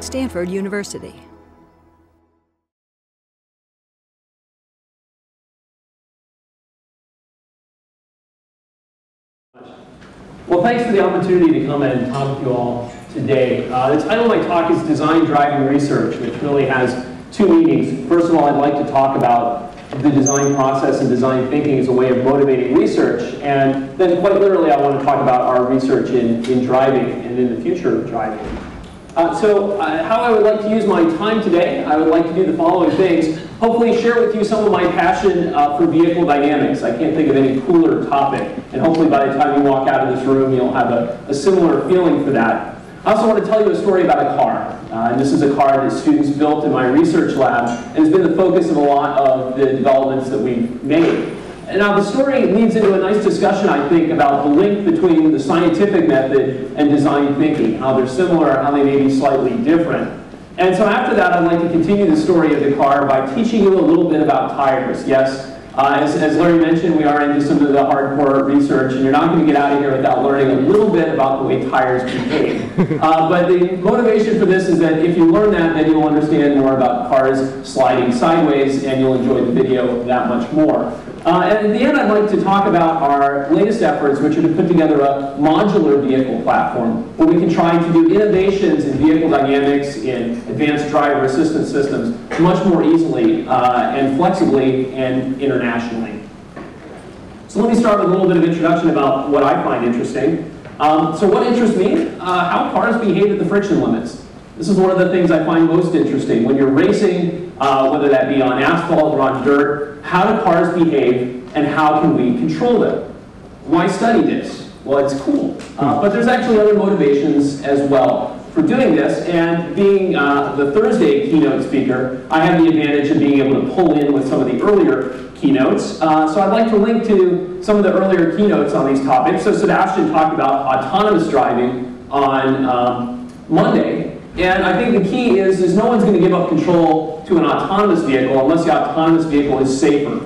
Stanford University. Well, thanks for the opportunity to come and talk with you all today. The title of my talk is Design Driving Research, which really has two meanings. First of all, I'd like to talk about the design process and design thinking as a way of motivating research. And then quite literally, I want to talk about our research in driving and in the future of driving. So how I would like to use my time today, I would like to do the following things. Hopefully share with you some of my passion for vehicle dynamics. I can't think of any cooler topic. And hopefully by the time you walk out of this room, you'll have a similar feeling for that. I also want to tell you a story about a car. And this is a car that students built in my research lab, and has been the focus of a lot of the developments that we've made. And now the story leads into a nice discussion, I think, about the link between the scientific method and design thinking, how they're similar, how they may be slightly different. And so after that, I'd like to continue the story of the car by teaching you a little bit about tires. Yes, as Larry mentioned, we are into some of the hardcore research, and you're not going to get out of here without learning a little bit about the way tires behave. But the motivation for this is that if you learn that, then you'll understand more about cars sliding sideways, and you'll enjoy the video that much more. And at the end, I'd like to talk about our latest efforts, which are to put together a modular vehicle platform, where we can try to do innovations in vehicle dynamics, in advanced driver assistance systems, much more easily and flexibly and internationally. So let me start with a little bit of introduction about what I find interesting. So what interests me? How cars behave at the friction limits. This is one of the things I find most interesting. When you're racing, whether that be on asphalt or on dirt, how do cars behave and how can we control them? Why study this? Well, it's cool. But there's actually other motivations as well for doing this, and being the Thursday keynote speaker, I have the advantage of being able to pull in with some of the earlier keynotes. So I'd like to link to some of the earlier keynotes on these topics. So Sebastian talked about autonomous driving on Monday, and I think the key is no one's going to give up control to an autonomous vehicle unless the autonomous vehicle is safer.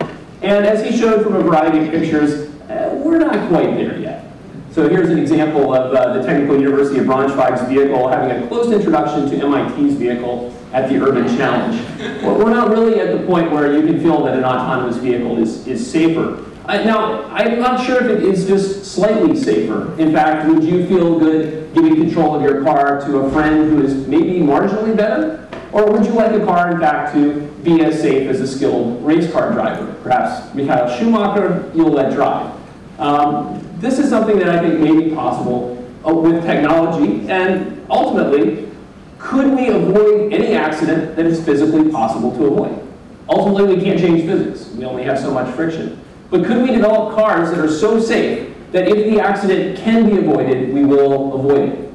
And as he showed from a variety of pictures, we're not quite there yet. So here's an example of the Technical University of Braunschweig's vehicle having a close introduction to MIT's vehicle at the Urban Challenge. Well, we're not really at the point where you can feel that an autonomous vehicle is safer. Now, I'm not sure if it is just slightly safer. In fact, would you feel good giving control of your car to a friend who is maybe marginally better? Or would you like a car, in fact, to be as safe as a skilled race car driver? Perhaps Michael Schumacher, you'll let drive. This is something that I think may be possible with technology, and ultimately, could we avoid any accident that is physically possible to avoid? Ultimately, we can't change physics. We only have so much friction. But could we develop cars that are so safe that if the accident can be avoided, we will avoid it?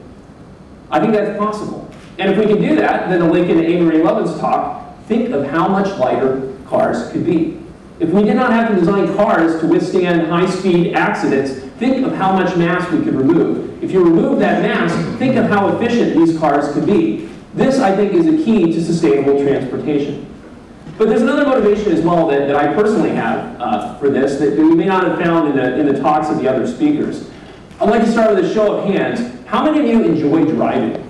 I think that's possible. And if we can do that, then to link into Amory Lovin's talk, think of how much lighter cars could be. If we did not have to design cars to withstand high-speed accidents, think of how much mass we could remove. If you remove that mass, think of how efficient these cars could be. This, I think, is a key to sustainable transportation. But there's another motivation as well that I personally have for this that we may not have found in the talks of the other speakers. I'd like to start with a show of hands. How many of you enjoy driving?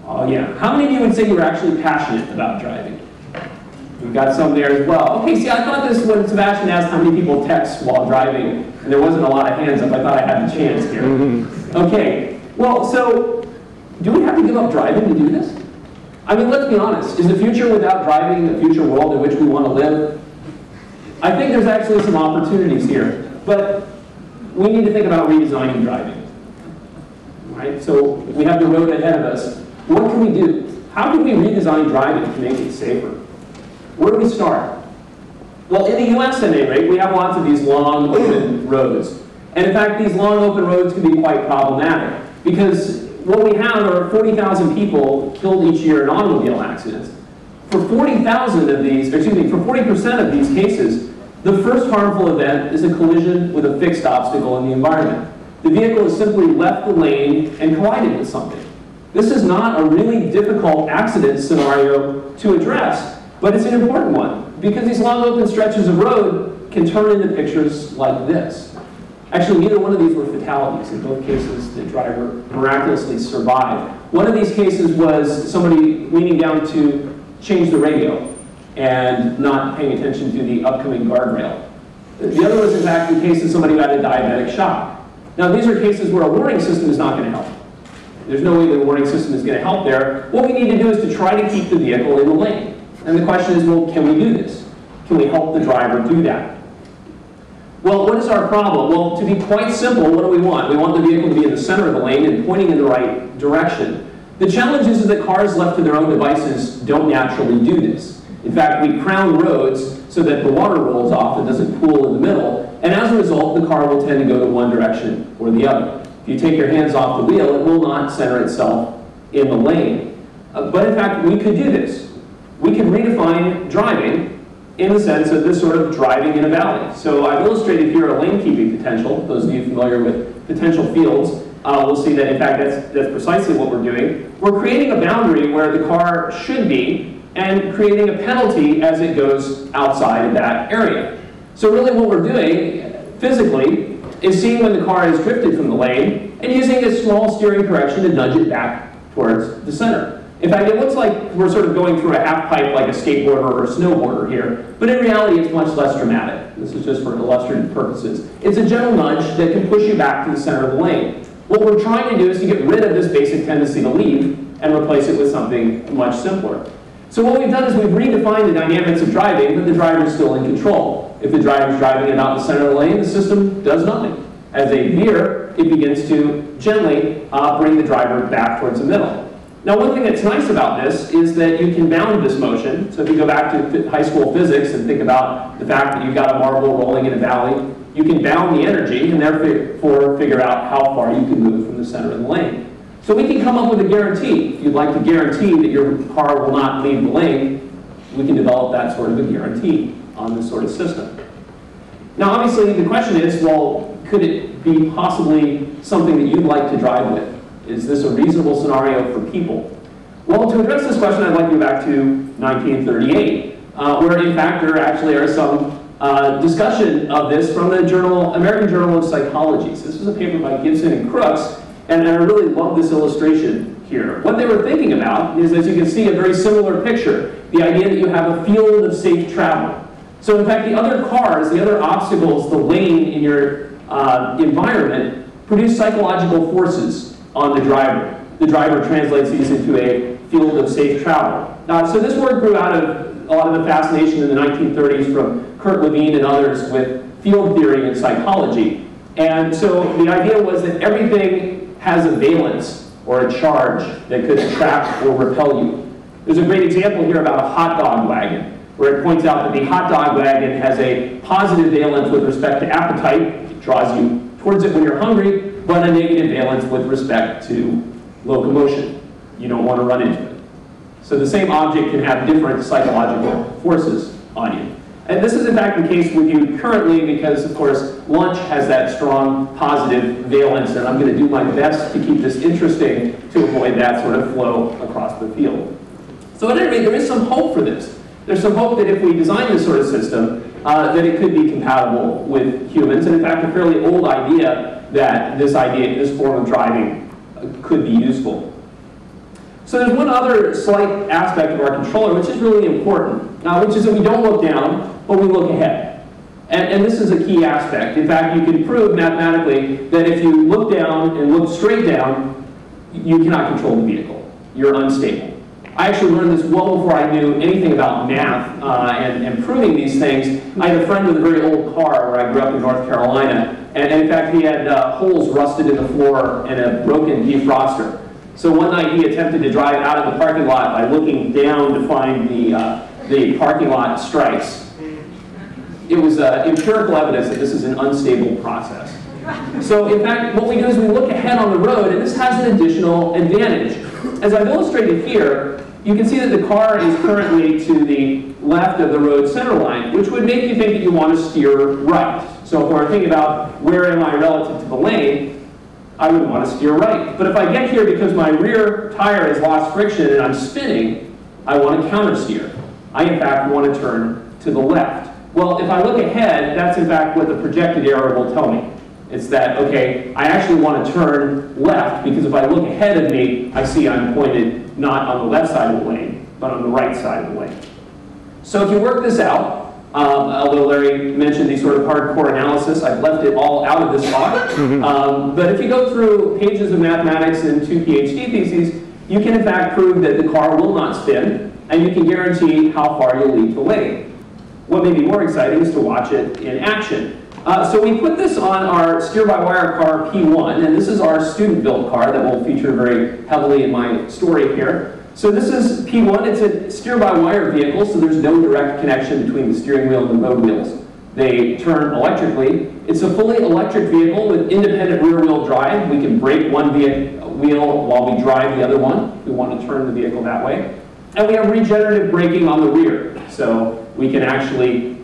Oh yeah. How many of you would say you're actually passionate about driving? We've got some there as well. Okay, see, I thought this when Sebastian asked how many people text while driving, and there wasn't a lot of hands up. I thought I had the chance here. Okay, well, so do we have to give up driving to do this? I mean, let's be honest. Is the future without driving the future world in which we want to live? I think there's actually some opportunities here, but we need to think about redesigning driving. Right? So we have the road ahead of us. What can we do? How can we redesign driving to make it safer? Where do we start? Well, in the US at any rate, we have lots of these long open roads. And in fact, these long open roads can be quite problematic because what we have are 40,000 people killed each year in automobile accidents. For 40,000 of these, for 40% of these cases, the first harmful event is a collision with a fixed obstacle in the environment. The vehicle has simply left the lane and collided with something. This is not a really difficult accident scenario to address, but it's an important one because these long open stretches of road can turn into pictures like this. Actually, neither one of these were fatalities. In both cases, the driver miraculously survived. One of these cases was somebody leaning down to change the radio and not paying attention to the upcoming guardrail. The other was, in fact, the case of somebody who had a diabetic shock. Now, these are cases where a warning system is not going to help. There's no way that a warning system is going to help there. What we need to do is to try to keep the vehicle in the lane. And the question is, well, can we do this? Can we help the driver do that? Well, what is our problem? Well, to be quite simple, what do we want? We want the vehicle to be in the center of the lane and pointing in the right direction. The challenge is that cars left to their own devices don't naturally do this. In fact, we crown roads so that the water rolls off and doesn't pool in the middle, and as a result, the car will tend to go to one direction or the other. If you take your hands off the wheel, it will not center itself in the lane. But in fact, we could do this. We can redefine driving in the sense of this sort of driving in a valley. So I've illustrated here a lane-keeping potential. Those of you familiar with potential fields will see that, in fact, that's precisely what we're doing. We're creating a boundary where the car should be and creating a penalty as it goes outside of that area. So really what we're doing physically is seeing when the car has drifted from the lane and using a small steering correction to nudge it back towards the center. In fact, it looks like we're sort of going through a half pipe like a skateboarder or a snowboarder here, but in reality it's much less dramatic. This is just for illustrative purposes. It's a gentle nudge that can push you back to the center of the lane. What we're trying to do is to get rid of this basic tendency to leave and replace it with something much simpler. So what we've done is we've redefined the dynamics of driving, but the driver is still in control. If the driver is driving about the center of the lane, the system does nothing. As they veer, it begins to gently bring the driver back towards the middle. Now, one thing that's nice about this is that you can bound this motion. So if you go back to high school physics and think about the fact that you've got a marble rolling in a valley, you can bound the energy and therefore figure out how far you can move from the center of the lane. So we can come up with a guarantee. If you'd like to guarantee that your car will not leave the lane, we can develop that sort of a guarantee on this sort of system. Now, obviously, the question is, well, could it be possibly something that you'd like to drive with? Is this a reasonable scenario for people? Well, to address this question, I'd like to go back to 1938, where in fact there actually are some discussion of this from the American Journal of Psychology. So this was a paper by Gibson and Crooks, and I really love this illustration here. What they were thinking about is, as you can see, a very similar picture, the idea that you have a field of safe travel. So in fact, the other cars, the other obstacles, the lane in your environment produce psychological forces on the driver. The driver translates these into a field of safe travel. So this work grew out of a lot of the fascination in the 1930s from Kurt Levine and others with field theory and psychology. And so the idea was that everything has a valence or a charge that could attract or repel you. There's a great example here about a hot dog wagon, where it points out that the hot dog wagon has a positive valence with respect to appetite. It draws you towards it when you're hungry, but a negative valence with respect to locomotion. You don't want to run into it. So the same object can have different psychological forces on you. And this is in fact the case with you currently because, of course, lunch has that strong positive valence, and I'm going to do my best to keep this interesting to avoid that sort of flow across the field. So at any rate, there is some hope for this. There's some hope that if we design this sort of system, that it could be compatible with humans, and in fact a fairly old idea that this form of driving could be useful. So there's one other slight aspect of our controller which is really important, which is that we don't look down, but we look ahead. And this is a key aspect. In fact, you can prove mathematically that if you look down and look straight down, you cannot control the vehicle. You're unstable. I actually learned this well before I knew anything about math and proving these things. I had a friend with a very old car where I grew up in North Carolina, and in fact he had holes rusted in the floor and a broken defroster. So one night he attempted to drive out of the parking lot by looking down to find the parking lot stripes. It was empirical evidence that this is an unstable process. So in fact, what we do is we look ahead on the road, and this has an additional advantage. As I've illustrated here, you can see that the car is currently to the left of the road center line, which would make you think that you want to steer right. So if we're thinking about where am I relative to the lane, I would want to steer right. But if I get here because my rear tire has lost friction and I'm spinning, I want to counter steer. I in fact want to turn to the left. Well, if I look ahead, that's in fact what the projected arrow will tell me. It's that, okay, I actually want to turn left because if I look ahead of me, I see I'm pointed not on the left side of the lane, but on the right side of the lane. So if you work this out, although Larry mentioned the sort of hardcore analysis, I've left it all out of this talk. But if you go through pages of mathematics and 2 PhD theses, you can in fact prove that the car will not spin, and you can guarantee how far you'll leave the lane. What may be more exciting is to watch it in action. So we put this on our steer-by-wire car P1, and this is our student-built car that will feature very heavily in my story here. So this is P1, it's a steer-by-wire vehicle, so there's no direct connection between the steering wheel and the road wheels. They turn electrically. It's a fully electric vehicle with independent rear-wheel drive. We can brake one wheel while we drive the other one if we want to turn the vehicle that way. And we have regenerative braking on the rear, so we can actually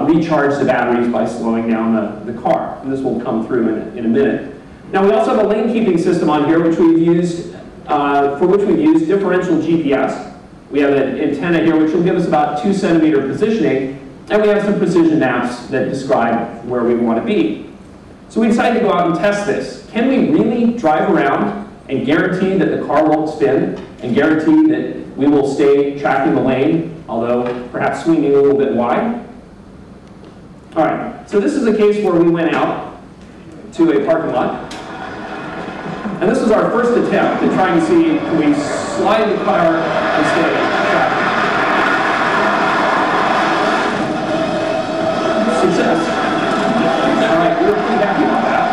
recharge the batteries by slowing down the car. And this will come through in a minute. Now we also have a lane keeping system on here which we've used, for which we've used differential GPS. We have an antenna here which will give us about 2 centimeter positioning, and we have some precision maps that describe where we want to be. So we decided to go out and test this. Can we really drive around and guarantee that the car won't spin, and guarantee that we will stay tracking the lane, although perhaps swinging a little bit wide? All right, so this is a case where we went out to a parking lot, and this was our first attempt at trying to see, can we slide the car and stay tracking? Success. All right, we were pretty happy about that.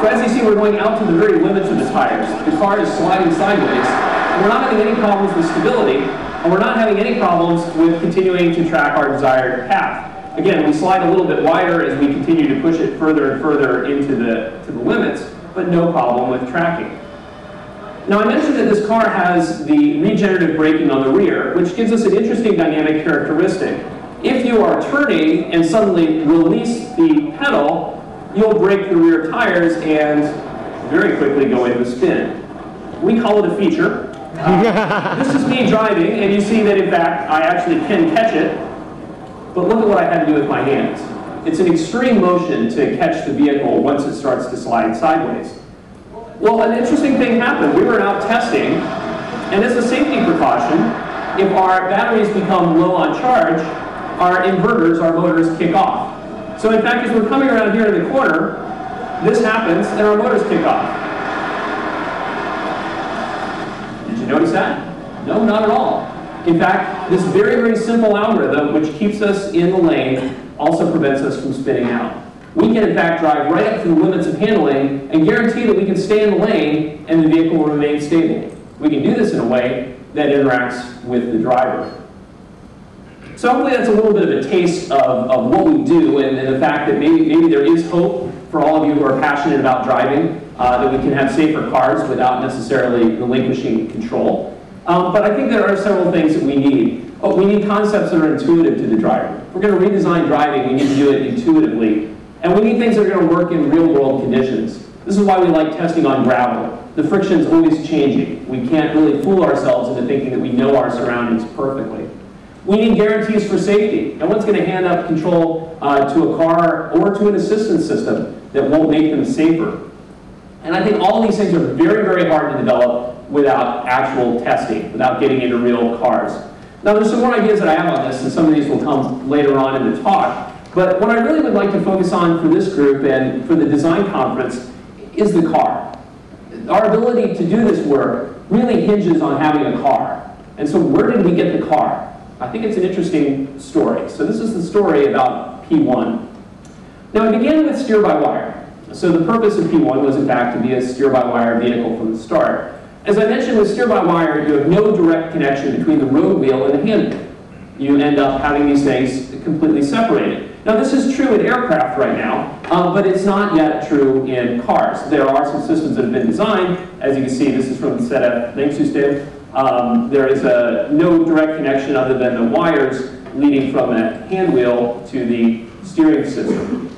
So as you see, we're going out to the very limits of the tires. The car is sliding sideways. We're not having any problems with stability, and we're not having any problems with continuing to track our desired path. Again, we slide a little bit wider as we continue to push it further and further into the limits, but no problem with tracking. Now I mentioned that this car has the regenerative braking on the rear, which gives us an interesting dynamic characteristic. If you are turning and suddenly release the pedal, you'll brake the rear tires and very quickly go into a spin. We call it a feature. This is me driving, and you see that in fact I actually can catch it, but look at what I had to do with my hands. It's an extreme motion to catch the vehicle once it starts to slide sideways. Well, an interesting thing happened. We were out testing, and as a safety precaution, if our batteries become low on charge, our inverters, our motors kick off. So in fact, as we're coming around here in the corner, this happens, and our motors kick off. Did you notice that? No, not at all. In fact, this very, very simple algorithm, which keeps us in the lane, also prevents us from spinning out. We can, in fact, drive right up to the limits of handling and guarantee that we can stay in the lane and the vehicle will remain stable. We can do this in a way that interacts with the driver. So hopefully that's a little bit of a taste of what we do and the fact that maybe there is hope for all of you who are passionate about driving, that we can have safer cars without necessarily relinquishing control. But I think there are several things that we need. We need concepts that are intuitive to the driver. If we're going to redesign driving, we need to do it intuitively. And we need things that are going to work in real-world conditions. This is why we like testing on gravel. The friction's always changing. We can't really fool ourselves into thinking that we know our surroundings perfectly. We need guarantees for safety. No one's going to hand up control to a car or to an assistance system that won't make them safer. And I think all of these things are very, very hard to develop without actual testing, without getting into real cars. Now there's some more ideas that I have on this, and some of these will come later on in the talk. But what I really would like to focus on for this group and for the design conference is the car. Our ability to do this work really hinges on having a car. And so where did we get the car? I think it's an interesting story. So this is the story about P1. Now it began with steer-by-wire. So the purpose of P1 was in fact to be a steer-by-wire vehicle from the start. As I mentioned, with steer-by-wire, you have no direct connection between the road wheel and the handle. You end up having these things completely separated. Now this is true in aircraft right now, but it's not yet true in cars. There are some systems that have been designed. As you can see, this is from the set of länksystem. There is no direct connection other than the wires leading from a hand wheel to the steering system.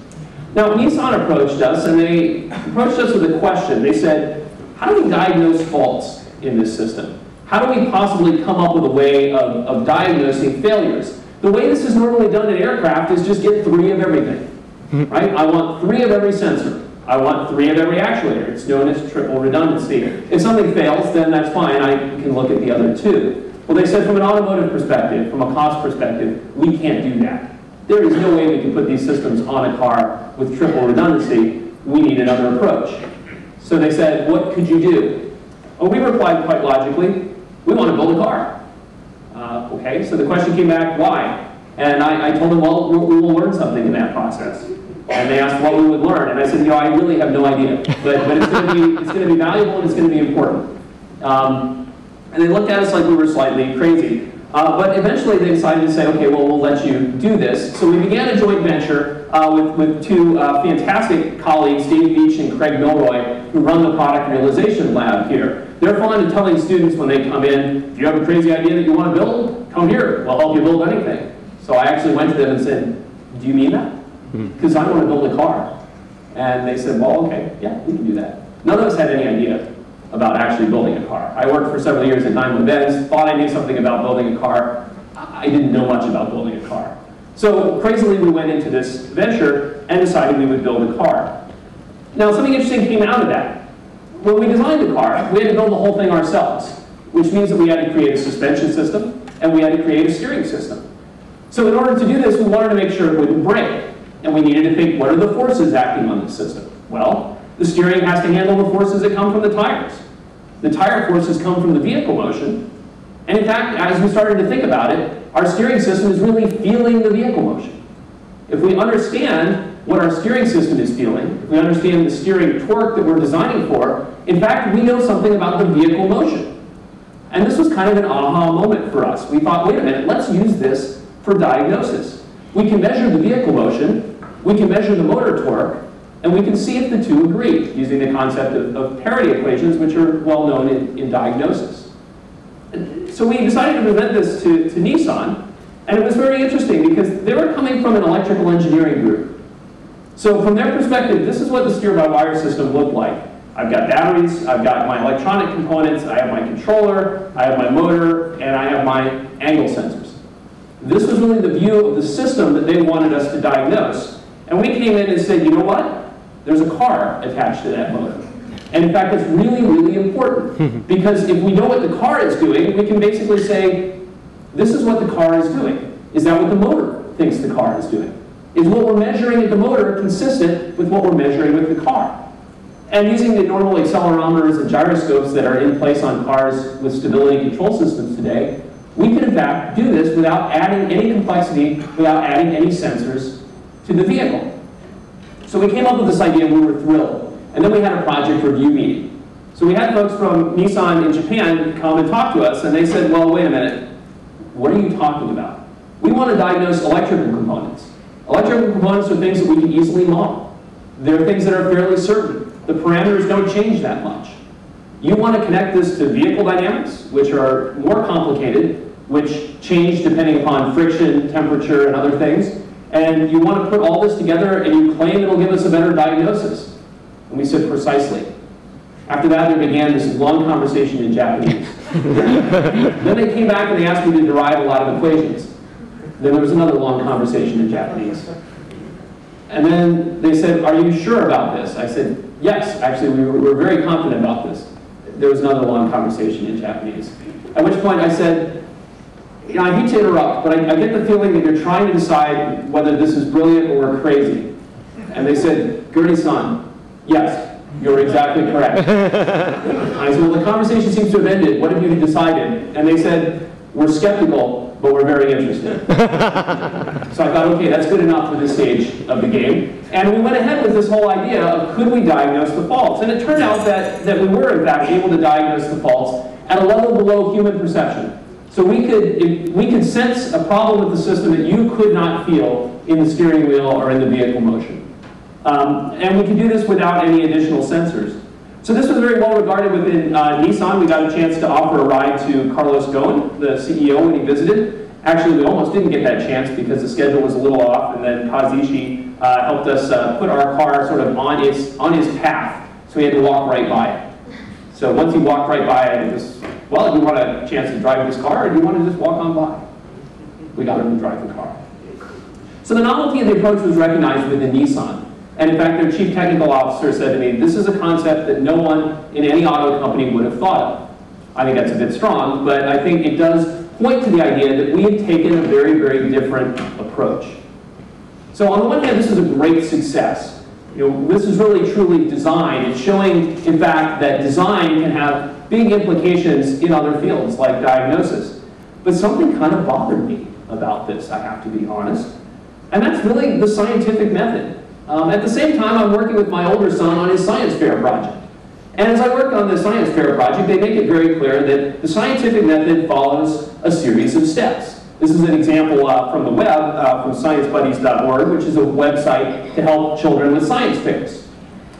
Now Nissan approached us, and they approached us with a question. They said, how do we diagnose faults in this system? how do we possibly come up with a way of diagnosing failures? The way this is normally done in aircraft is just get 3 of everything, right? I want 3 of every sensor. I want 3 of every actuator. It's known as triple redundancy. If something fails, then that's fine. I can look at the other 2. Well, they said from an automotive perspective, from a cost perspective, we can't do that. There is no way we can put these systems on a car with triple redundancy. We need another approach. So they said, what could you do? Well, we replied quite logically, we want to build a car. Okay, so the question came back, why? And I told them, well, we will learn something in that process. And they asked what we would learn. And I said, I really have no idea. But it's going to be valuable and it's going to be important. And they looked at us like we were slightly crazy. But eventually they decided to say, okay, well, we'll let you do this. So we began a joint venture with 2 fantastic colleagues, Dave Beach and Craig Milroy, who run the product realization lab here. They're fond of telling students when they come in, if you have a crazy idea that you want to build, come here, we'll help you build anything. So I actually went to them and said, do you mean that? Because I want to build a car. And they said, well, okay, yeah, we can do that. None of us had any idea about actually building a car. I worked for several years at Daimler-Benz, thought I knew something about building a car. I didn't know much about building a car. So crazily we went into this venture and decided we would build a car. Now something interesting came out of that. When we designed the car, we had to build the whole thing ourselves, which means that we had to create a suspension system and we had to create a steering system. So in order to do this, we wanted to make sure it wouldn't break. And we needed to think, what are the forces acting on the system? Well, the steering has to handle the forces that come from the tires. The tire forces come from the vehicle motion. And in fact, as we started to think about it, our steering system is really feeling the vehicle motion. If we understand what our steering system is feeling, if we understand the steering torque that we're designing for, in fact, we know something about the vehicle motion. And this was kind of an aha moment for us. We thought, wait a minute, let's use this for diagnosis. We can measure the vehicle motion, we can measure the motor torque, and we can see if the 2 agree, using the concept of parity equations, which are well known in diagnosis. So we decided to present this to Nissan, and it was very interesting because they were coming from an electrical engineering group. So from their perspective, this is what the steer-by-wire system looked like. I've got batteries, I've got my electronic components, I have my controller, I have my motor, and I have my angle sensors. This was really the view of the system that they wanted us to diagnose. And we came in and said, you know what? There's a car attached to that motor. And in fact, it's really, really important. Because if we know what the car is doing, we can basically say, this is what the car is doing. Is that what the motor thinks the car is doing? Is what we're measuring at the motor consistent with what we're measuring with the car? And using the normal accelerometers and gyroscopes that are in place on cars with stability control systems today, we can in fact do this without adding any complexity, without adding any sensors to the vehicle. So we came up with this idea and we were thrilled. And then we had a project review meeting. So we had folks from Nissan in Japan come and talk to us, and they said, well, wait a minute, what are you talking about? We want to diagnose electrical components. Electrical components are things that we can easily model. They're things that are fairly certain. The parameters don't change that much. You want to connect this to vehicle dynamics, which are more complicated, which change depending upon friction, temperature, and other things. And you want to put all this together and you claim it'll give us a better diagnosis. And we said, precisely. After that, there began this long conversation in Japanese. Then they came back and they asked me to derive a lot of equations. Then there was another long conversation in Japanese. And then they said, are you sure about this? I said, yes, actually, we were very confident about this. There was another long conversation in Japanese. At which point I said, you know, I hate to interrupt, but I get the feeling that you're trying to decide whether this is brilliant or we're crazy. And they said, Gerdes'-san, yes, you're exactly correct. I said, well, the conversation seems to have ended. What have you decided? And they said, we're skeptical, but we're very interested. So I thought, okay, that's good enough for this stage of the game. And we went ahead with this whole idea of could we diagnose the faults? And it turned out that we were, in fact, able to diagnose the faults at a level below human perception. So we could sense a problem with the system that you could not feel in the steering wheel or in the vehicle motion. And we could do this without any additional sensors. So this was very well regarded within Nissan. We got a chance to offer a ride to Carlos Ghosn, the CEO, when he visited. Actually, we almost didn't get that chance because the schedule was a little off, and then Kazuichi helped us put our car sort of on his path, so he had to walk right by it. So once he walked right by it, it was well, do you want a chance to drive this car, or do you want to just walk on by? We got him to drive the car. So the novelty of the approach was recognized within Nissan. And in fact, their chief technical officer said to me, this is a concept that no one in any auto company would have thought of. I think that's a bit strong, but I think it does point to the idea that we have taken a very, very different approach. So on the one hand, this is a great success. This is really truly design. It's showing, in fact, that design can have big implications in other fields like diagnosis. But something kind of bothered me about this, I have to be honest. And that's really the scientific method. At the same time, I'm working with my older son on his science fair project. And as I work on the science fair project, they make it very clear that the scientific method follows a series of steps. This is an example from the web, from sciencebuddies.org, which is a website to help children with science fairs.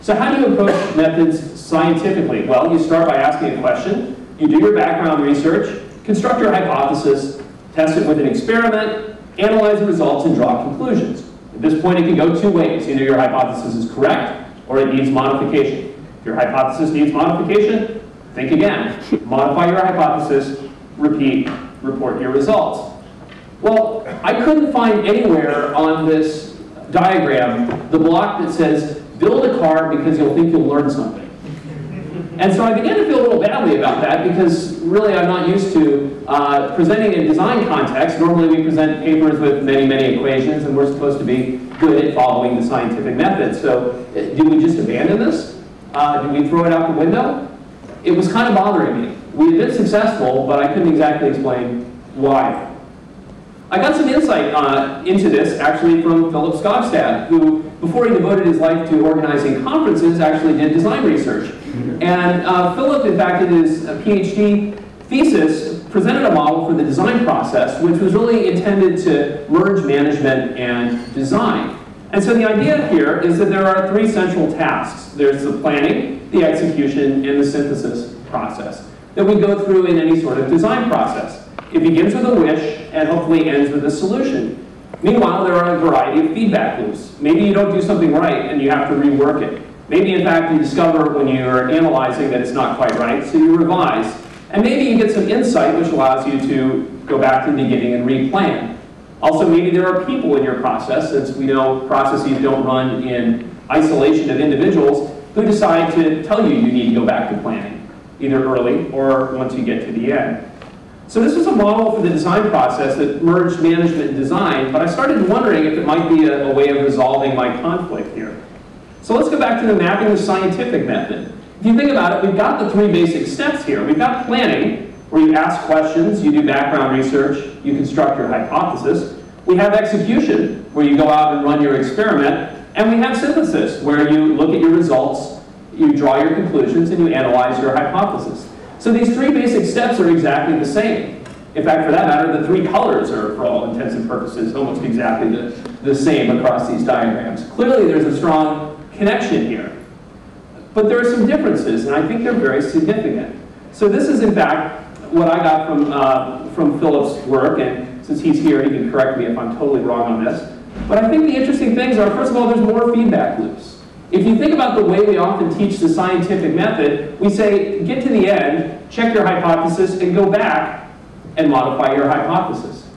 So how do you approach methods scientifically? Well, you start by asking a question, you do your background research, construct your hypothesis, test it with an experiment, analyze the results, and draw conclusions. At this point, it can go two ways. Either your hypothesis is correct, or it needs modification. If your hypothesis needs modification, think again. Modify your hypothesis, repeat, report your results. Well, I couldn't find anywhere on this diagram the block that says, build a car because you'll think you'll learn something. And so I began to feel a little badly about that because really I'm not used to presenting in design context. Normally we present papers with many, many equations and we're supposed to be good at following the scientific method. So did we just abandon this? Did we throw it out the window? It was kind of bothering me. We had been successful, but I couldn't exactly explain why. I got some insight into this actually from Philip Skogstad, who, before he devoted his life to organizing conferences, actually did design research. And Philip, in fact, in his PhD thesis, presented a model for the design process, which was really intended to merge management and design. And so the idea here is that there are three central tasks. There's the planning, the execution, and the synthesis process that we go through in any sort of design process. It begins with a wish and hopefully ends with a solution. Meanwhile, there are a variety of feedback loops. Maybe you don't do something right and you have to rework it. Maybe, in fact, you discover when you're analyzing that it's not quite right, so you revise. And maybe you get some insight which allows you to go back to the beginning and replan. Also, maybe there are people in your process, since we know processes don't run in isolation of individuals, who decide to tell you you need to go back to planning, either early or once you get to the end. So this was a model for the design process that merged management and design, but I started wondering if it might be a way of resolving my conflict here. So let's go back to the mapping the scientific method. If you think about it, we've got the three basic steps here. We've got planning, where you ask questions, you do background research, you construct your hypothesis. We have execution, where you go out and run your experiment. And we have synthesis, where you look at your results, you draw your conclusions, and you analyze your hypothesis. So these three basic steps are exactly the same. In fact, for that matter, the three colors are, for all intents and purposes, almost exactly the same across these diagrams. Clearly, there's a strong connection here. But there are some differences, and I think they're very significant. So this is, in fact, what I got from Philip's work, and since he's here, he can correct me if I'm totally wrong on this. But I think the interesting things are, first of all, there's more feedback loops. If you think about the way we often teach the scientific method, we say, get to the end, check your hypothesis, and go back and modify your hypothesis.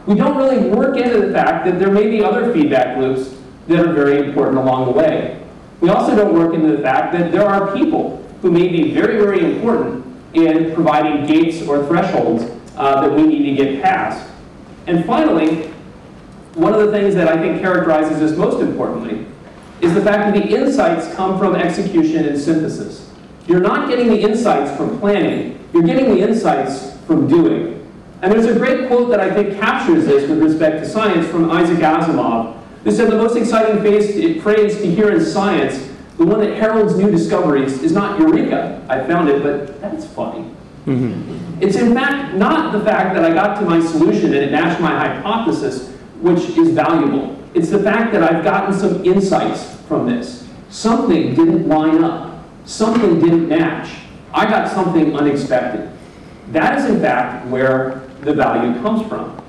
We don't really work into the fact that there may be other feedback loops that are very important along the way. We also don't work into the fact that there are people who may be very, very important in providing gates or thresholds that we need to get past. And finally, one of the things that I think characterizes this most importantly is the fact that the insights come from execution and synthesis. You're not getting the insights from planning, you're getting the insights from doing. And there's a great quote that I think captures this with respect to science from Isaac Asimov, who said the most exciting phrase to hear in science, the one that heralds new discoveries, is not eureka, I found it, but that's funny. It's in fact not the fact that I got to my solution and it matched my hypothesis, which is valuable. It's the fact that I've gotten some insights from this. Something didn't line up. Something didn't match. I got something unexpected. That is in fact where the value comes from.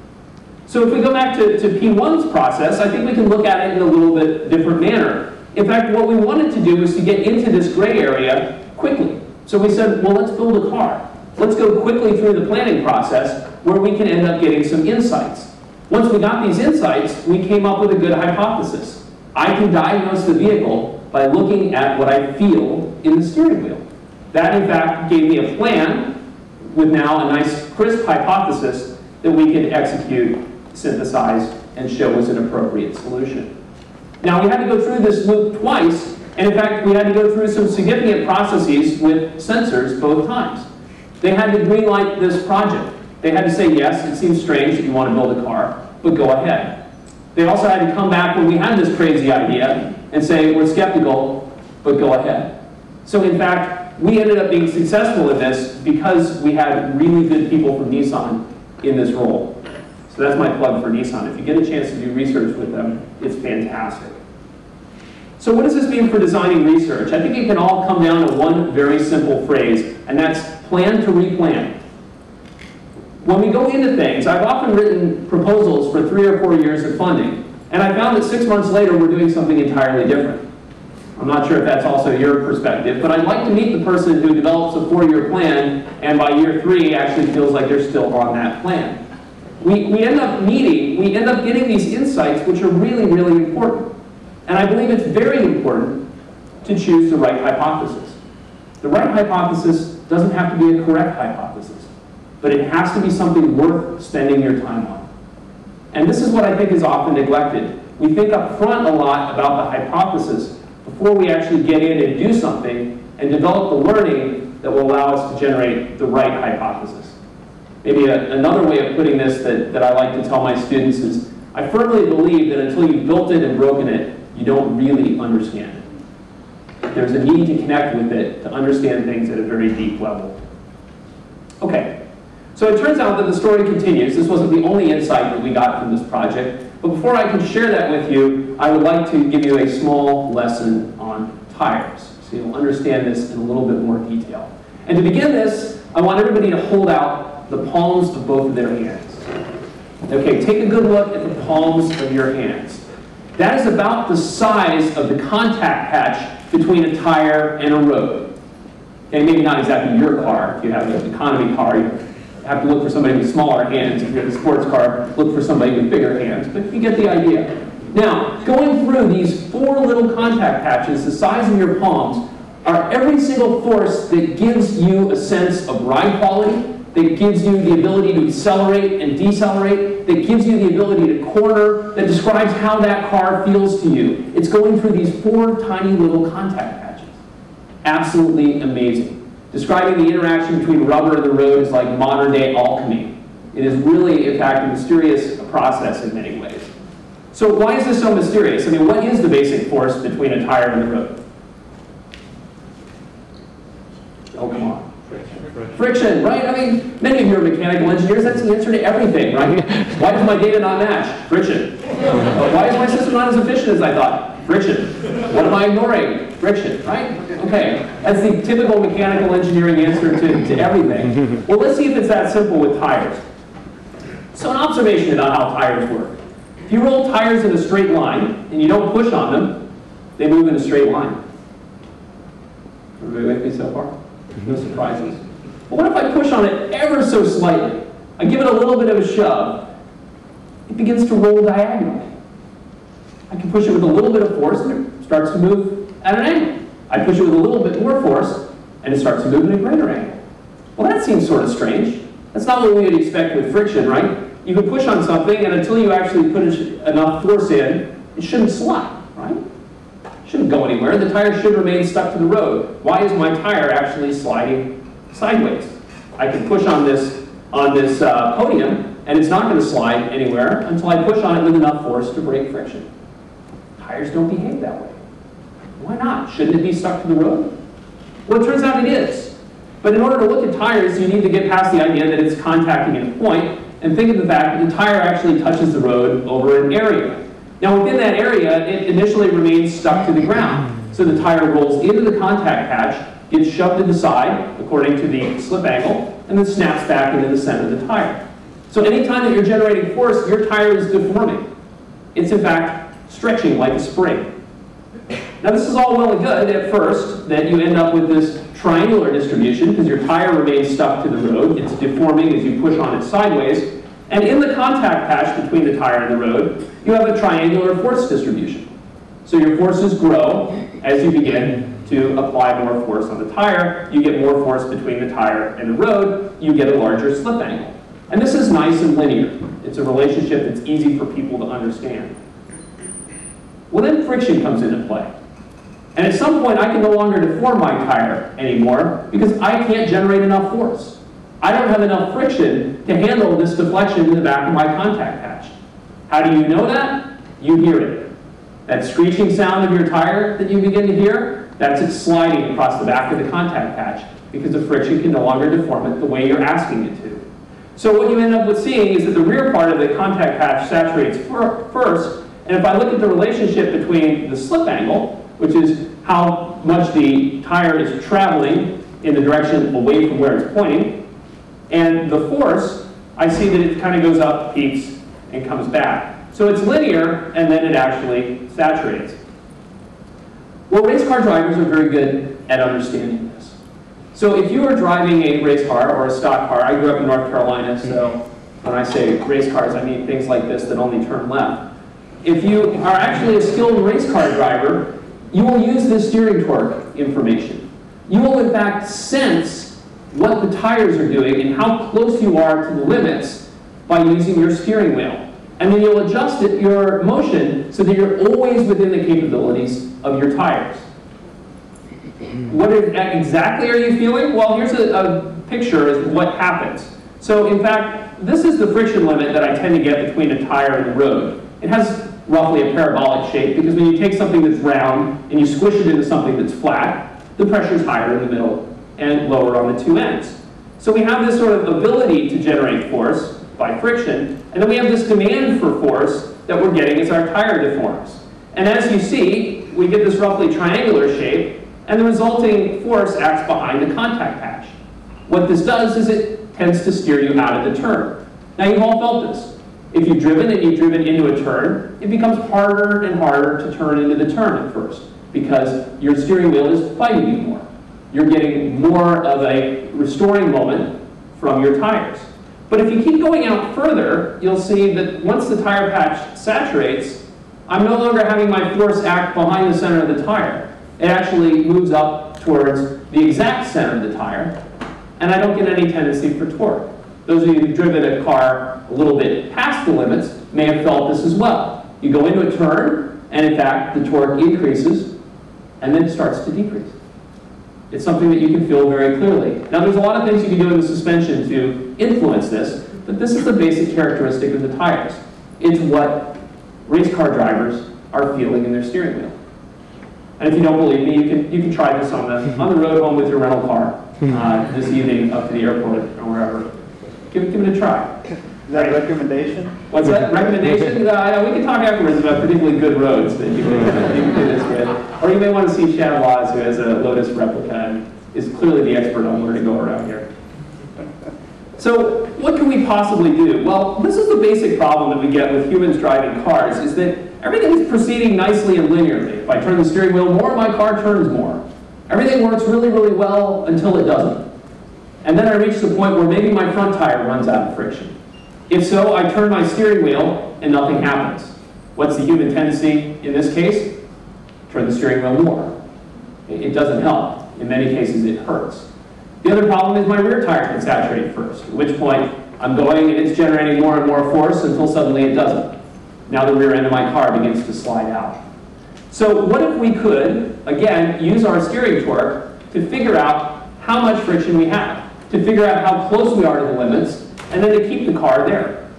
So if we go back to P1's process, I think we can look at it in a little bit different manner. In fact, what we wanted to do was to get into this gray area quickly. So we said, well, let's build a car. let's go quickly through the planning process where we can end up getting some insights. Once we got these insights, we came up with a good hypothesis. I can diagnose the vehicle by looking at what I feel in the steering wheel. That, in fact, gave me a plan with now a nice, crisp hypothesis that we could execute, synthesize, and show was an appropriate solution. Now, we had to go through this loop twice, and in fact, we had to go through some significant processes with sensors both times. They had to greenlight this project. They had to say, yes, it seems strange that you want to build a car, but go ahead. They also had to come back when we had this crazy idea and say, we're skeptical, but go ahead. So in fact, we ended up being successful in this because we had really good people from Nissan in this role. So that's my plug for Nissan. If you get a chance to do research with them, it's fantastic. So what does this mean for designing research? I think it can all come down to one very simple phrase, and that's plan to replan. When we go into things, I've often written proposals for 3 or 4 years of funding, and I found that 6 months later we're doing something entirely different. I'm not sure if that's also your perspective, but I'd like to meet the person who develops a 4-year plan and by year 3 actually feels like they're still on that plan. We end up getting these insights which are really, really important. And I believe it's very important to choose the right hypothesis. The right hypothesis doesn't have to be a correct hypothesis, but it has to be something worth spending your time on. And this is what I think is often neglected. We think up front a lot about the hypothesis before we actually get in and do something and develop the learning that will allow us to generate the right hypothesis. Maybe another way of putting this that I like to tell my students is, I firmly believe that until you've built it and broken it, you don't really understand it. There's a need to connect with it to understand things at a very deep level. Okay, so it turns out that the story continues. This wasn't the only insight that we got from this project, but before I can share that with you, I would like to give you a small lesson on tires, so you'll understand this in a little bit more detail. And to begin this, I want everybody to hold out the palms of both of their hands. Okay, take a good look at the palms of your hands. That is about the size of the contact patch between a tire and a road. Okay, maybe not exactly your car. If you have an economy car, you have to look for somebody with smaller hands. If you have a sports car, look for somebody with bigger hands. But you get the idea. Now, going through these 4 little contact patches, the size of your palms, are every single force that gives you a sense of ride quality, that gives you the ability to accelerate and decelerate, that gives you the ability to corner, that describes how that car feels to you. It's going through these 4 tiny little contact patches. Absolutely amazing. Describing the interaction between rubber and the road is like modern day alchemy. It is really, in fact, a mysterious process in many ways. So why is this so mysterious? I mean, what is the basic force between a tire and the road? Oh, come on. Friction, right? I mean, many of you are mechanical engineers. That's the answer to everything, right? Why does my data not match? Friction. Why is my system not as efficient as I thought? Friction. What am I ignoring? Friction, right? Okay, that's the typical mechanical engineering answer to everything. Well, let's see if it's that simple with tires. So an observation about how tires work. If you roll tires in a straight line and you don't push on them, they move in a straight line. Everybody with me so far? No surprises. But what if I push on it ever so slightly? I give it a little bit of a shove. It begins to roll diagonally. I can push it with a little bit of force and it starts to move at an angle. I push it with a little bit more force and it starts to move at a greater angle. Well, that seems sort of strange. That's not what we would expect with friction, right? You can push on something and until you actually put enough force in, it shouldn't slide, right? It shouldn't go anywhere. The tire should remain stuck to the road. Why is my tire actually sliding sideways? I can push on this podium and it's not going to slide anywhere until I push on it with enough force to break friction. Tires don't behave that way. Why not? Shouldn't it be stuck to the road? Well, it turns out it is. But in order to look at tires, you need to get past the idea that it's contacting at a point and think of the fact that the tire actually touches the road over an area. Now, within that area, it initially remains stuck to the ground. So the tire rolls into the contact patch, gets shoved to the side, according to the slip angle, and then snaps back into the center of the tire. So anytime that you're generating force, your tire is deforming. It's, in fact, stretching like a spring. Now, this is all well and good at first, that you end up with this triangular distribution because your tire remains stuck to the road. It's deforming as you push on it sideways. And in the contact patch between the tire and the road, you have a triangular force distribution. So your forces grow as you begin to apply more force on the tire. You get more force between the tire and the road. You get a larger slip angle. And this is nice and linear. It's a relationship that's easy for people to understand. Well, then friction comes into play. And at some point, I can no longer deform my tire anymore because I can't generate enough force. I don't have enough friction to handle this deflection in the back of my contact patch. How do you know that? You hear it. That screeching sound of your tire that you begin to hear, that's it sliding across the back of the contact patch because the friction can no longer deform it the way you're asking it to. So what you end up with seeing is that the rear part of the contact patch saturates first, and if I look at the relationship between the slip angle, which is how much the tire is traveling in the direction away from where it's pointing, and the force, I see that it kind of goes up, peaks, and comes back. So it's linear, and then it actually saturates. Well, race car drivers are very good at understanding this. So if you are driving a race car or a stock car, I grew up in North Carolina, so when I say race cars, I mean things like this that only turn left. If you are actually a skilled race car driver, you will use this steering torque information. You will, in fact, sense what the tires are doing and how close you are to the limits by using your steering wheel. And then you'll adjust your motion so that you're always within the capabilities of your tires. What exactly are you feeling? Well, here's a picture of what happens. So in fact, this is the friction limit that I tend to get between a tire and the road. It has roughly a parabolic shape because when you take something that's round and you squish it into something that's flat, the pressure is higher in the middle and lower on the two ends. So we have this sort of ability to generate force by friction, and then we have this demand for force that we're getting as our tire deforms. And as you see, we get this roughly triangular shape, and the resulting force acts behind the contact patch. What this does is it tends to steer you out of the turn. Now you've all felt this. If you've driven and you've driven into a turn, it becomes harder and harder to turn into the turn at first because your steering wheel is fighting you more. You're getting more of a restoring moment from your tires. But if you keep going out further, you'll see that once the tire patch saturates, I'm no longer having my force act behind the center of the tire. It actually moves up towards the exact center of the tire, and I don't get any tendency for torque. Those of you who've driven a car a little bit past the limits may have felt this as well. You go into a turn, and in fact, the torque increases, and then it starts to decrease. It's something that you can feel very clearly. Now, there's a lot of things you can do in the suspension to influence this, but this is the basic characteristic of the tires. It's what race car drivers are feeling in their steering wheel. And if you don't believe me, you can try this on the road home with your rental car this evening up to the airport or wherever. Give it a try. Is that a recommendation? What's that? Recommendation? We can talk afterwards about particularly good roads that you can do this with. Or you may want to see Chad Laws, who has a Lotus replica and is clearly the expert on where to go around here. So what can we possibly do? Well, this is the basic problem that we get with humans driving cars, is that everything is proceeding nicely and linearly. If I turn the steering wheel more, my car turns more. Everything works really, really well until it doesn't. And then I reach the point where maybe my front tire runs out of friction. If so, I turn my steering wheel and nothing happens. What's the human tendency in this case? Turn the steering wheel more. It doesn't help. In many cases, it hurts. The other problem is my rear tire can saturate first, at which point I'm going and it's generating more and more force until suddenly it doesn't. Now the rear end of my car begins to slide out. So what if we could, again, use our steering torque to figure out how much friction we have, to figure out how close we are to the limits, and then to keep the car there?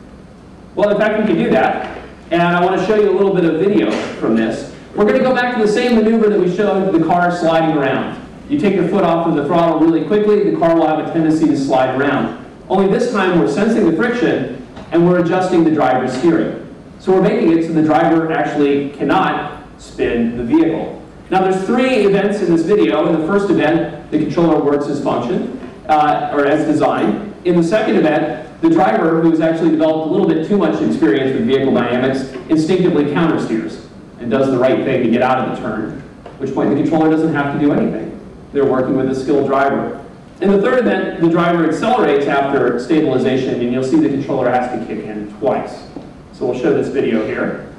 Well, in fact, we can do that, and I want to show you a little bit of video from this. We're going to go back to the same maneuver that we showed the car sliding around. You take your foot off of the throttle really quickly, the car will have a tendency to slide around. Only this time we're sensing the friction, and we're adjusting the driver's steering. So we're making it so the driver actually cannot spin the vehicle. Now there's 3 events in this video. In the first event, the controller works as function, or as designed. In the second event, the driver, who's actually developed a little bit too much experience with vehicle dynamics, instinctively countersteers and does the right thing to get out of the turn, at which point the controller doesn't have to do anything. they're working with a skilled driver. In the third event, the driver accelerates after stabilization, and you'll see the controller has to kick in twice. So we'll show this video here.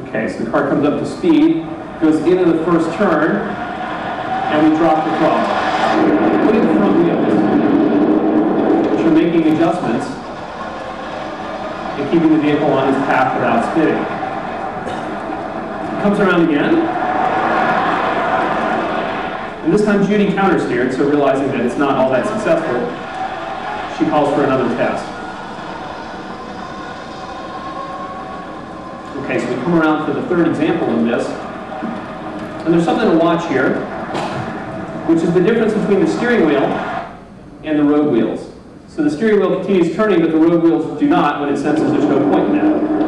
Okay, so the car comes up to speed, goes into the first turn, and we drop the throttle. Look at the front wheels, which are making adjustments and keeping the vehicle on its path without spinning. Comes around again, and this time Judy countersteered, so realizing that it's not all that successful, she calls for another test. Okay, so we come around for the third example of this, and there's something to watch here, which is the difference between the steering wheel and the road wheels. So the steering wheel continues turning, but the road wheels do not when it senses there's no point in that.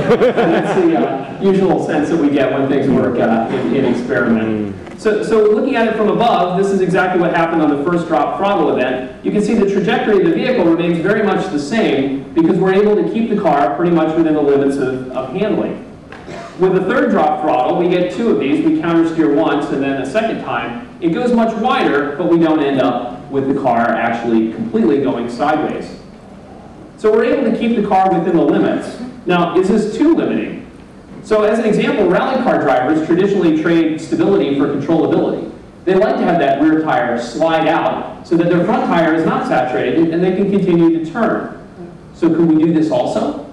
That's the usual sense that we get when things work in experiment. So looking at it from above, this is exactly what happened on the first drop throttle event. You can see the trajectory of the vehicle remains very much the same because we're able to keep the car pretty much within the limits of handling. With the third drop throttle, we get two of these. We countersteer once and then a second time. It goes much wider, but we don't end up with the car actually completely going sideways. So we're able to keep the car within the limits. Now, is this too limiting? So as an example, rally car drivers traditionally trade stability for controllability. They like to have that rear tire slide out so that their front tire is not saturated and they can continue to turn. So could we do this also?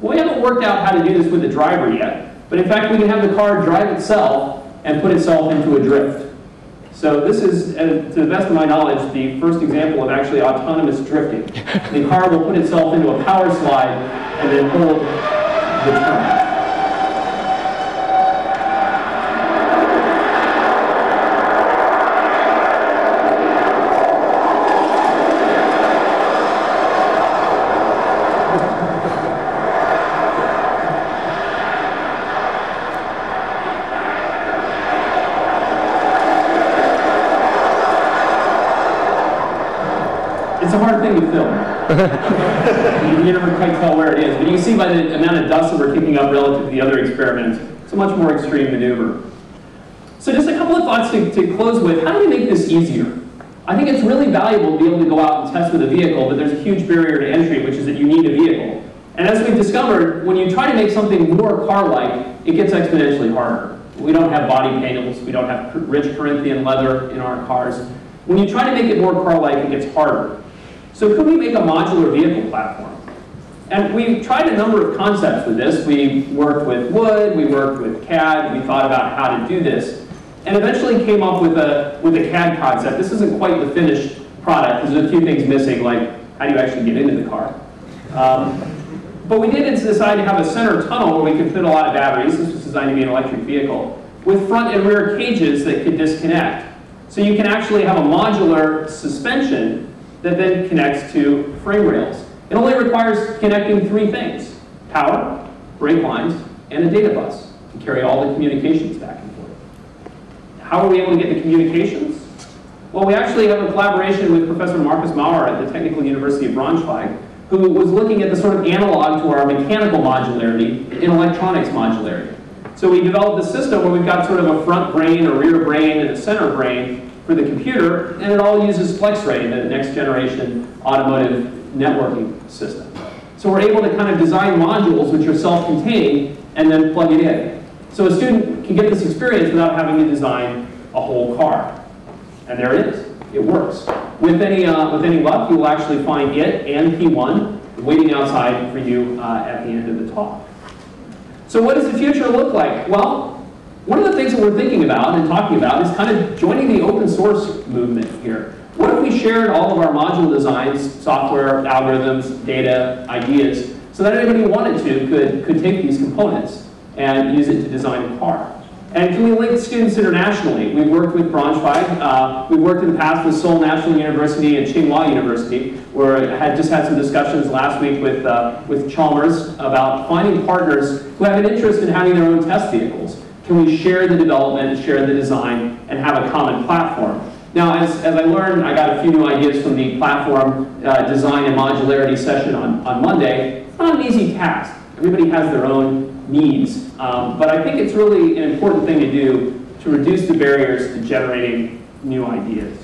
Well, we haven't worked out how to do this with the driver yet, but in fact we can have the car drive itself and put itself into a drift. So this is, to the best of my knowledge, the first example of actually autonomous drifting. The car will put itself into a power slide and then hold the turn. It's a hard thing to film. You never quite tell where it is, but you can see by the amount of dust that we're kicking up relative to the other experiments, it's a much more extreme maneuver. So just a couple of thoughts to close with. How do we make this easier? I think it's really valuable to be able to go out and test with a vehicle, but there's a huge barrier to entry, which is that you need a vehicle. And as we've discovered, when you try to make something more car-like, it gets exponentially harder. We don't have body panels, we don't have rich Corinthian leather in our cars. When you try to make it more car-like, it gets harder. So could we make a modular vehicle platform? And we tried a number of concepts with this. We worked with wood, we worked with CAD, we thought about how to do this, and eventually came up with a CAD concept. This isn't quite the finished product. There's a few things missing, like how do you actually get into the car? But we did decide to have a center tunnel where we could fit a lot of batteries. This was designed to be an electric vehicle, with front and rear cages that could disconnect. So you can actually have a modular suspension that then connects to frame rails. It only requires connecting three things: power, brake lines, and a data bus to carry all the communications back and forth. How are we able to get the communications? Well, we actually have a collaboration with Professor Marcus Maurer at the Technical University of Braunschweig, who was looking at the sort of analog to our mechanical modularity in electronics modularity. So we developed a system where we've got sort of a front brain, a rear brain, and a center brain for the computer, and it all uses FlexRay, the next generation automotive networking system. So we're able to kind of design modules which are self-contained and then plug it in. So a student can get this experience without having to design a whole car. And there it is. It works. With any luck, you will actually find it and P1 waiting outside for you at the end of the talk. So what does the future look like? Well, one of the things that we're thinking about and talking about is kind of joining the open source movement here. What if we shared all of our module designs, software, algorithms, data, ideas, so that anybody who wanted to could take these components and use it to design a car? And can we link students internationally? We've worked with Braunschweig. We've worked in the past with Seoul National University and Tsinghua University, where I just had some discussions last week with Chalmers about finding partners who have an interest in having their own test vehicles. Can we share the development, share the design, and have a common platform? Now, as I learned, I got a few new ideas from the platform design and modularity session on Monday. It's not an easy task. Everybody has their own needs. But I think it's really an important thing to do to reduce the barriers to generating new ideas.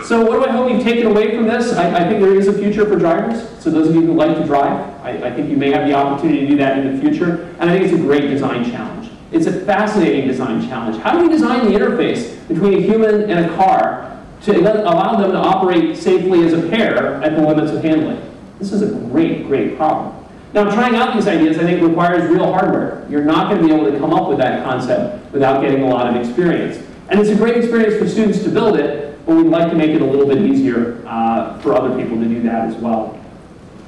So what do I hope you've taken away from this? I think there is a future for drivers. So those of you who like to drive, I think you may have the opportunity to do that in the future. And I think it's a great design challenge. It's a fascinating design challenge. How do we design the interface between a human and a car to allow them to operate safely as a pair at the limits of handling? This is a great, great problem. Now, trying out these ideas, I think, requires real hardware. You're not going to be able to come up with that concept without getting a lot of experience. And it's a great experience for students to build it, but we'd like to make it a little bit easier for other people to do that as well.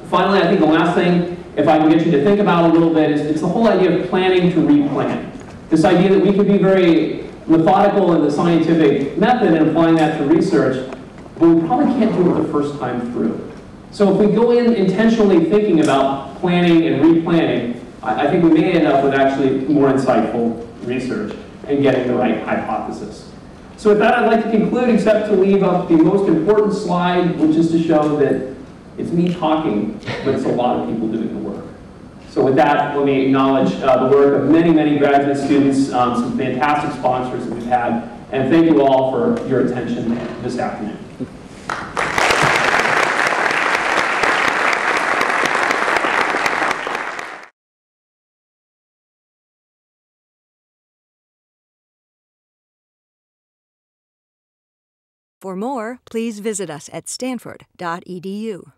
Finally, I think the last thing, if I can get you to think about a little bit, is it's the whole idea of planning to replan. This idea that we can be very methodical in the scientific method and applying that to research, but we probably can't do it the first time through. So if we go in intentionally thinking about planning and replanning, I think we may end up with actually more insightful research and getting the right hypothesis. So with that, I'd like to conclude, except to leave up the most important slide, which is to show that it's me talking, but it's a lot of people doing the work. So with that, let me acknowledge the work of many, many graduate students, some fantastic sponsors that we've had, and thank you all for your attention this afternoon. For more, please visit us at stanford.edu.